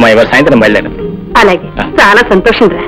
మా ఇవాళ సాయంత్రం బయలుదేరు. అలాగే, చాలా సంతోషం రా.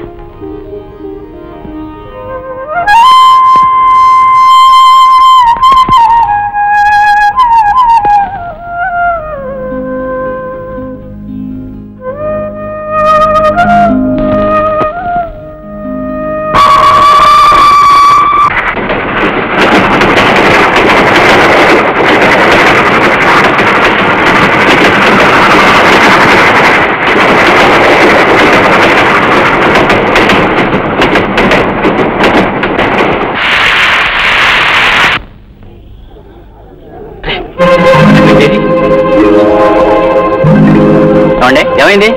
ఏమైంది?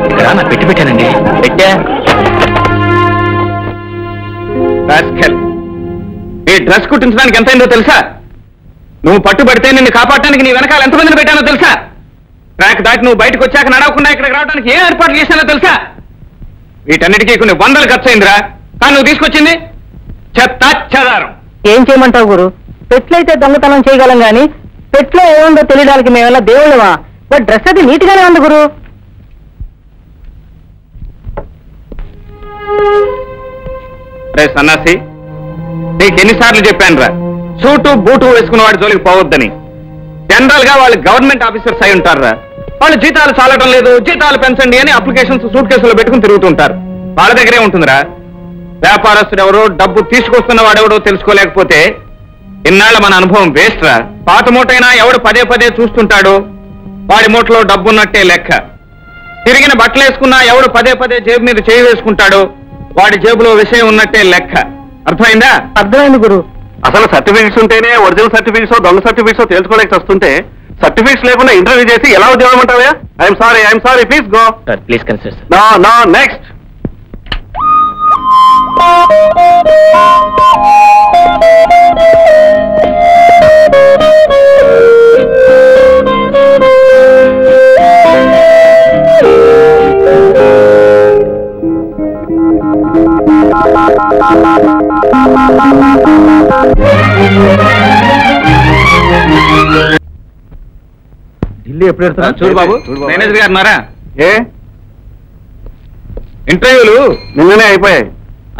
ఇక్కడ నా పెట్టి పెట్టానండి. పెట్టా. ఈ డ్రెస్ కుట్టించడానికి ఎంతైందో తెలుసా? నువ్వు పట్టుబడితే నిన్ను కాపాడటానికి నీ వెనకాల ఎంతమందిని పెట్టానో తెలుసా? ట్రాక్ దాటి నువ్వు బయటకు వచ్చాక నడవకుండా ఇక్కడికి రావడానికి ఏం ఏర్పాట్లు చేశానో తెలుసా? వీటన్నిటికీ కొన్ని వందలు ఖర్చు అయిందిరా. కానీ నువ్వు తీసుకొచ్చింది చెత్త చెదారం. ఏం చేయమంటావు గురు? పెట్లయితే దొంగతనం చేయగలం గాని పెట్లో ఏముందో తెలియడానికి మేమెలా దేవుళ్ళమా? డ్రెస్ అది నీట్ గానే ఉంది గురు. సన్నాసి, నీకు ఎన్నిసార్లు చెప్పాను రా, సూటు బూటు వేసుకున్న వాడి జోలికి పోవద్దని. జనరల్ గా వాళ్ళు గవర్నమెంట్ ఆఫీసర్స్ అయి ఉంటారా. వాళ్ళు జీతాలు చాలటం లేదు, జీతాలు పెంచండి అని అప్లికేషన్స్ సూట్ కేసులో పెట్టుకుని తిరుగుతుంటారు. వాళ్ళ దగ్గరే ఉంటుందిరా. వ్యాపారస్తుడు ఎవరో, డబ్బు తీసుకొస్తున్న వాడెవడో తెలుసుకోలేకపోతే ఇన్నాళ్ళ మన అనుభవం వేస్ట్ రా. పాత మూటైనా ఎవడు పదే పదే చూస్తుంటాడో వాడి మూటలో డబ్బున్నట్టే లెక్క. తిరిగిన బట్టలు వేసుకున్నా ఎవడు పదే పదే జేబు మీద చేయి వేసుకుంటాడో వాడి జేబులో విషయం ఉన్నట్టే లెక్క. అర్థమైందా? అర్థమైంది గురు. అసలు సర్టిఫికెట్స్ ఉంటేనే ఒరిజినల్ సర్టిఫికెట్స్ దొంగ సర్టిఫికెట్స్ తెలుసుకోలేక వస్తుంటే సర్టిఫికెట్స్ లేకుండా ఇంటర్వ్యూ చేసి ఎలా ఉద్యోగం అంటావా? I'm sorry, please go. Please consider. No next. Delhi ఎప్పుడు వెళ్తున్నా? చూడు బాబు, మేనేజర్ గారు ఉన్నారా? ఇంటర్వ్యూలు నిన్ననే అయిపోయాయి.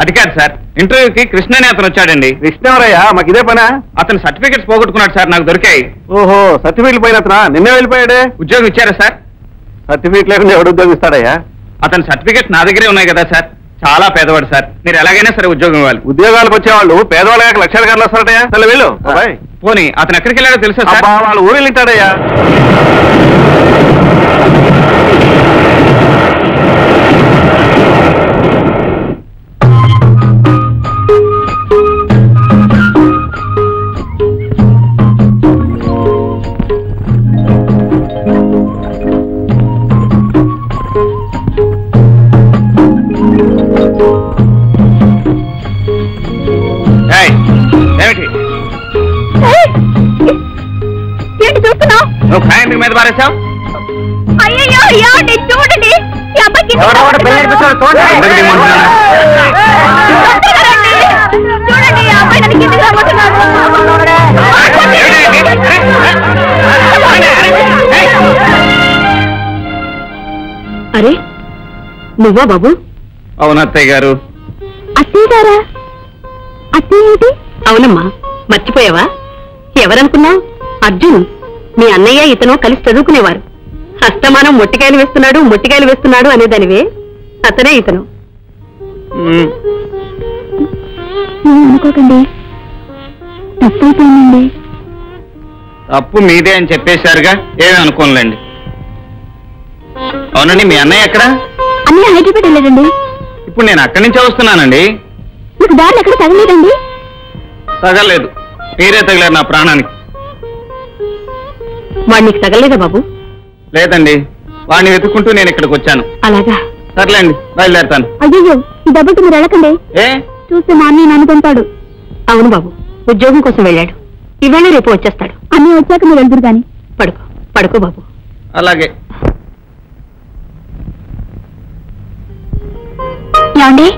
అది కాదు సార్, ఇంటర్వ్యూకి కృష్ణ అనే అతను వచ్చాడండి. కృష్ణ ఎవరయ్యా? మాకు ఇదే పనా? అతను సర్టిఫికెట్స్ పోగొట్టుకున్నాడు సార్, నాకు దొరికాయి. ఓహో, సర్టిఫికెట్ పోయినతనా? నిన్నే వెళ్ళిపోయాడే. ఉద్యోగం ఇచ్చారా సార్? సర్టిఫికెట్ లేకుండా ఎవడు ఉద్యోగం ఇస్తాడయ్యా? అతని సర్టిఫికెట్స్ నా దగ్గరే ఉన్నాయి కదా సార్. చాలా పేదవాడు సార్, మీరు ఎలాగైనా సరే ఉద్యోగం ఇవ్వాలి. ఉద్యోగాలకు వచ్చేవాళ్ళు పేదవాళ్ళ లక్షల గారు వస్తారటయ్యా. సరే వెళ్ళు. పోనీ అతను ఎక్కడికి వెళ్ళాడో తెలుసా సార్? వాళ్ళ ఊరు వెళ్ళింటాడయ్యా. నువ్వు ఫ్యాన్ మీద పారేసావు. చూడండి, అరే నువ్వా బాబు? అవును అత్తయ్య గారు. అత్తయ్య గారా? అత్తయ్య ఏంటి? అవునమ్మా, మర్చిపోయావా? ఎవరనుకున్నావు? అర్జున్, మీ అన్నయ్య ఇతను కలిసి చదువుకునేవారు. హస్తమానం మొట్టికాయలు వేస్తున్నాడు అనేదానివే, అతనే ఇతను. అనుకోకండి, తప్పైపోయిందండి. తప్పు మీదే అని చెప్పేశారుగా, ఏమీ అనుకోనులేండి. అవునండి, మీ అన్నయ్య ఎక్కడ? అన్నయ్య హైదరాబాద్ వెళ్ళాడండి. ఇప్పుడు నేను అక్కడి నుంచే వస్తున్నానండి. మీకు దారిలో ఎక్కడ తగలేదండి? తగలేదు, మీరే తగిలారు నా ప్రాణానికి. వాడు నీకు తగలేదా బాబు? లేదండి, వాడిని వెతుక్కుంటూ నేను ఇక్కడికి వచ్చాను. అలాగా? సర్లేండి, బయలుదేరతాను. అయ్యో, ఈ డబ్బుకి మీరు వెళ్ళకండి. ఏ చూస్తే మా అన్నయ్య అనుకుంటాడు. అవును బాబు, ఉద్యోగం కోసం వెళ్ళాడు. ఇవాళ రేపు వచ్చేస్తాడు. అన్నయ్య వచ్చాక మీరు వెళ్తురు గాని. పడుకో బాబు. అలాగే. ఏమండి,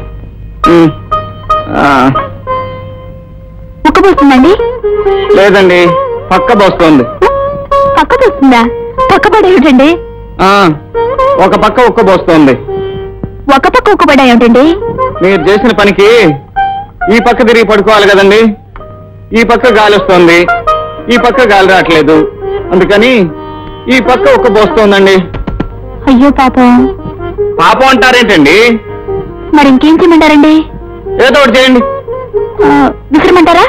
ఉక్కబోస్తుందండి? లేదండి, పక్క బోస్తోంది. పక్కకు వస్తుందా? పక్క పడేటండి. ఒక పక్క ఉక్కబోస్తోంది. ఒక పక్క ఉక్కబడ్డా ఏమిటండి? మీరు చేసిన పనికి ఈ పక్క తిరిగి పడుకోవాలి కదండి. ఈ పక్క గాలి వస్తోంది, ఈ పక్క గాలి రావట్లేదు. అందుకని ఈ పక్క ఉక్కబోస్తోందండి. అయ్యో పాపం. పాపం అంటారేంటండి? మరి ఇంకేం చేయమంటారండి? ఏదో ఒకటి చేయండి. విసిరమంటారా?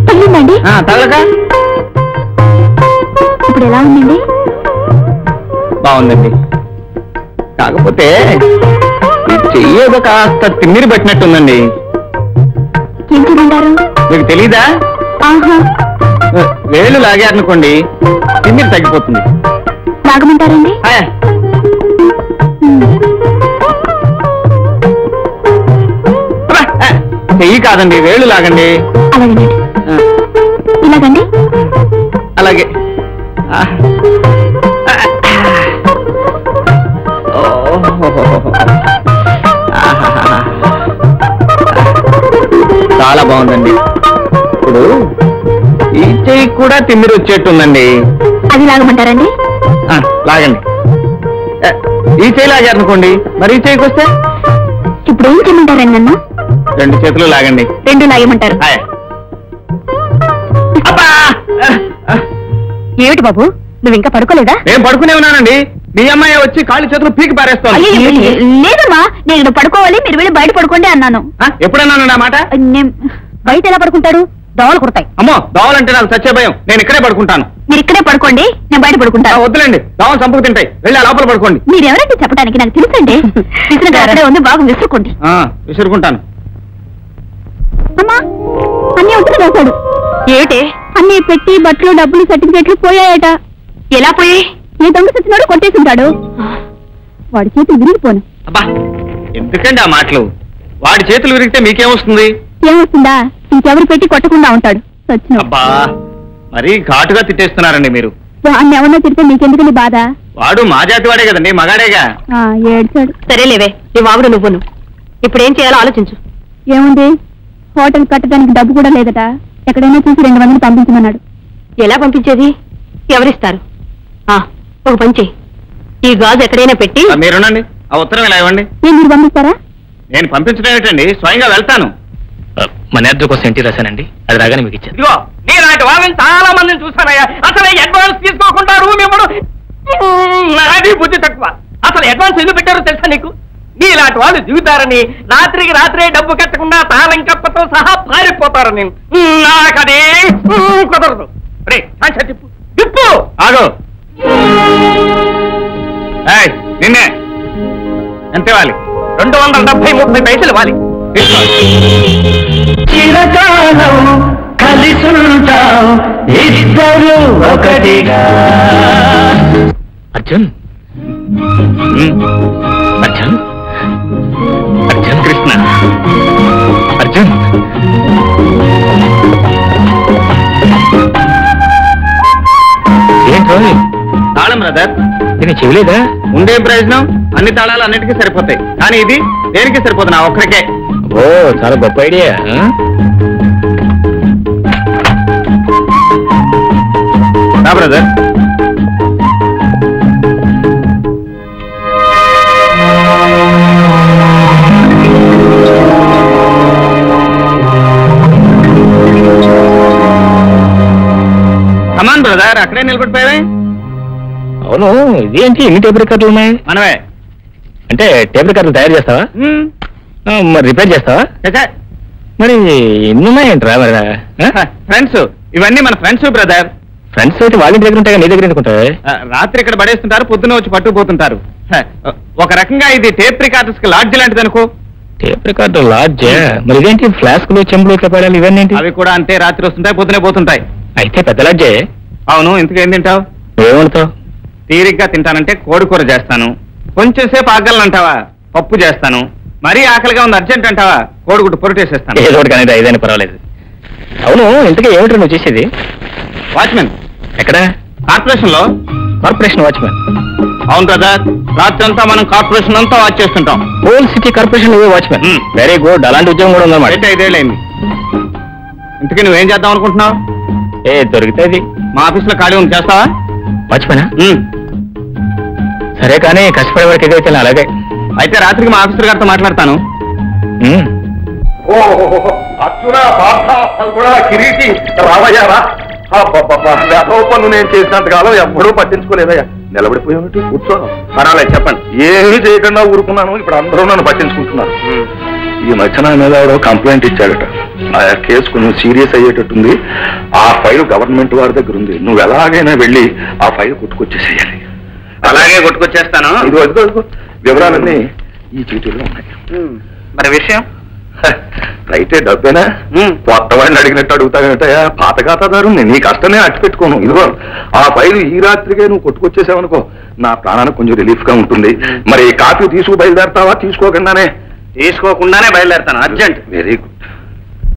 తగిలిందండి. తగలక ఇప్పుడు ఎలా ఉందండి? బాగుందండి. కాకపోతే ఈ చెయ్యి ఏదో కాస్త తిమ్మిరి పట్టినట్టుందండి. ఏం చేయమంటారు? మీకు తెలీదా? ఆహా. వేలు లాగారనుకోండి తిమ్మిరి తగ్గిపోతుంది. లాగమంటారండి? చెయ్యి కాదండి, వేలు లాగండి. అలాగేనండి. ఇలాగండి. అలాగే. చాలా బాగుందండి. ఇప్పుడు ఈ చెయ్యి కూడా తిమ్మిరి వచ్చేట్టుందండి. అది లాగమంటారండి? లాగండి. ఈ చెయ్యి లాగారనుకోండి, మరి ఈ చెయ్యికి వస్తే ఇప్పుడు ఏం చేయమంటారండి నన్ను? 2 చేతులు లాగండి. 2 లాగమంటారు. ఏమిటి బాబు, నువ్వు ఇంకా పడుకోలేదా? నేను పడుకునే ఉన్నానండి. మీ అమ్మాయి వచ్చి కాళ్ళు చేతులు పీకి పారేస్తాను. లేదమ్మా, నేను పడుకోవాలి, మీరు వెళ్ళి బయట పడుకోండి అన్నాను. ఎప్పుడన్నాను ఆ మాట? బయట ఎలా పడుకుంటాడు? దోవలు కుడతాయి. అమ్మో, దోవలంటే నాకు చచ్చే భయం. నేను ఇక్కడే పడుకుంటాను. మీరు ఇక్కడే పడుకోండి, నేను బయట పడుకుంటాను. వద్దులేండి, దోవలు చంపుకు తింటాయి. వెళ్ళి ఆ లోపల పడుకోండి. మీరు ఎవరైతే చెప్పడానికి నాకు తెలుసండి. విసురుగా అక్కడే ఉంది, బాగా విసురుకోండి. విసురుకుంటాను. అమ్మా, అన్నీ ఉత్తరం రాశాడు. ఏమిటి? అన్నీ పెట్టి బట్టలు, డబ్బులు, సర్టిఫికెట్లు పోయాయట. ఎలా పోయాయి? ఏ దొంగ సచ్చినాడు కొట్టేసింటాడు. వాడి చేతులు విరిగిపోను. అబ్బా, ఎందుకండి ఆ మాటలు? వాడి చేతులు విరిగితే మీకేమొస్తుంది? ఏమొస్తుందా? ఇంకెవరు పెట్టి కొట్టకుండా ఉంటాడు సచ్చిన. అబ్బా, మరీ ఘాటుగా తిట్టేస్తున్నారండి మీరు. వాడిని ఎవరన్నా తిడితే మీకెందుకని బాధ? వాడు మా జాతి వాడే కదండి, మగాడేగా. ఏడ్చాడు. సరేలేవే, నీ వాగుడు నువ్వును. ఇప్పుడు ఏం చేయాలో ఆలోచించు. ఏముంది, హోటల్ కట్టడానికి డబ్బు కూడా లేదట. ఎక్కడైనా చూసి 2 మందిని పంపించమన్నాడు. ఎలా పంపించేది? ఎవరిస్తారు? ఒక పని చెయ్యి, ఈ గాజు ఎక్కడైనా పెట్టి. మీరునండి, ఆ ఉత్తరం ఇలా ఇవ్వండి. మీరు పంపిస్తారా? నేను పంపించడం ఏంటండి, స్వయంగా వెళ్తాను. మన అద్దె కోసం ఎంటీ రాశానండి, అది రాగానే మీకు ఇచ్చాను. ఇదిగో, నీలాంటి వాళ్ళని చాలా మందిని చూసానయ్యా. అసలు అడ్వాన్స్ తీసుకోకుండా రూమ్ ఇవ్వడు. నాది బుద్ధి తక్కువ. అసలు అడ్వాన్స్ ఎందుకు పెట్టారో తెలుసా నీకు? నీలాంటి వాళ్ళు దిగుతారని, రాత్రికి రాత్రే డబ్బు కట్టకుండా తాళం కప్పతో సహా పారిపోతారని. నాకది కుదరదు. రే తిప్పు తిప్పు. ఆగు. నిన్నే ఎంత ఇవ్వాలి? 270-30 పైసలు ఇవ్వాలి. చిరకాలం కలిసుంటాం ఇద్దరు ఒకటిగా. అర్జున్, అర్జున్, అర్జున్, కృష్ణ, అర్జున్. ఏంటో తాళం బ్రదర్, నేను చెవిలేదా? ఉండే ప్రయోజనం, అన్ని తాళాలు అన్నిటికీ సరిపోతాయి. కానీ ఇది దేనికి సరిపోతుంది? నా ఒక్కరికే. ఓ, చాలా గొప్ప ఐడియా. నా బ్రదర్, కమాన్ బ్రదర్, అక్కడే నిలబడిపోయావే. అవును, ఇదేంటి ఎన్ని టేప్ రికార్డులు ఉన్నాయి? మనమే. అంటే టేప్ రికార్డులు తయారు చేస్తావా? మరి రిపేర్ చేస్తావా? మరి ఎన్ని ఉన్నాయంటరా? మరి ఫ్రెండ్స్, ఇవన్నీ మన ఫ్రెండ్స్ బ్రదర్. ఫ్రెండ్స్ అయితే వాళ్ళ దగ్గర ఉంటాయి, నీ దగ్గర ఎందుకుంటాయి? రాత్రి ఇక్కడ పడేస్తుంటారు, పొద్దున వచ్చి పట్టుకుపోతుంటారు. ఒక రకంగా ఇది టేప్ రికార్డర్స్ కి లాడ్జ్ లాంటిది అనుకో. Tape record lodge? మరి ఇదేంటి ఫ్లాస్కులు, చెంబులు, కపాడాలు ఇవన్నీ? అవి కూడా అంతే, రాత్రి వస్తుంటాయి, పొద్దునే పోతుంటాయి. అయితే పెద్ద లాడ్జే. అవును, ఇంతకేం తింటావు? ఏమంటావు? తీరిగ్గా తింటానంటే కోడి కూర చేస్తాను. కొంచెం సేపు ఆకలంటావా, పప్పు చేస్తాను. మరీ ఆకలిగా ఉంది అర్జెంట్ అంటావా, కోడిగుడ్డు పొరుటేసేస్తాను. ఏదో ఒకటి కానీ ఇదైనా పర్వాలేదు. అవును, ఇంతకీ ఏమిటో నువ్వు చేసేది? వాచ్మెన్. ఎక్కడ? కార్పొరేషన్ లో. Corporation watchman? అవును బ్రదర్, రాత్రి అంతా మనం కార్పొరేషన్ అంతా వాచ్ చేస్తుంటాం. Whole city corporation watchmen? Very good. అలాంటి ఉద్యోగం కూడా ఉందన్నమాట. 5 ఏళ్ళైంది. ఇంతకీ నువ్వేం చేద్దాం అనుకుంటున్నావు? దొరికితే అది. మా ఆఫీస్లో ఖాళీ ఉంది, చేస్తావా? మర్చిపోయినా? సరే కానీ కష్టపడే వరకు ఏదైతే అలాగే. అయితే రాత్రికి మా ఆఫీసర్ గారితో మాట్లాడతాను. కిరీటి రావయ్యారా? పన్ను నేను చేసినంతకాలం ఎప్పుడూ పట్టించుకోలేదయ్యా. నిలబడిపోయావుంటే కూర్చో. పర్వాలేదు, చెప్పండి. ఏమీ చేయకుండా ఊరుకున్నాను, ఇప్పుడు అందరూ నన్ను పట్టించుకుంటున్నారు. ఈ మధ్య నా మీద ఎవడో కంప్లైంట్ ఇచ్చాడట. ఆ కేసు కొంచెం సీరియస్ అయ్యేటట్టుంది. ఆ ఫైల్ గవర్నమెంట్ వారి దగ్గర ఉంది. నువ్వు ఎలాగైనా వెళ్ళి ఆ ఫైల్ కొట్టుకొచ్చేసేయాలి. అలాగే కొట్టుకొచ్చేస్తాను. ఇదిగో వివరాలన్నీ ఈ చీటీలో ఉన్నాయి. మరి విషయం రైతే డబ్బేనా? కొత్త వాడిని అడిగినట్టు అడుగుతావేంటయా? పాత ఖాతాదారుని నీ కష్టమే అట్టి పెట్టుకోను. ఇదిగో ఆ ఫైల్ ఈ రాత్రికే నువ్వు కొట్టుకొచ్చేసావనుకో, నా ప్రాణానికి కొంచెం రిలీఫ్ గా ఉంటుంది. మరి కాపీ తీసుకు బయలుదేరతావా? తీసుకోకుండానే బయలుదేరతాను. అర్జెంట్. Very good.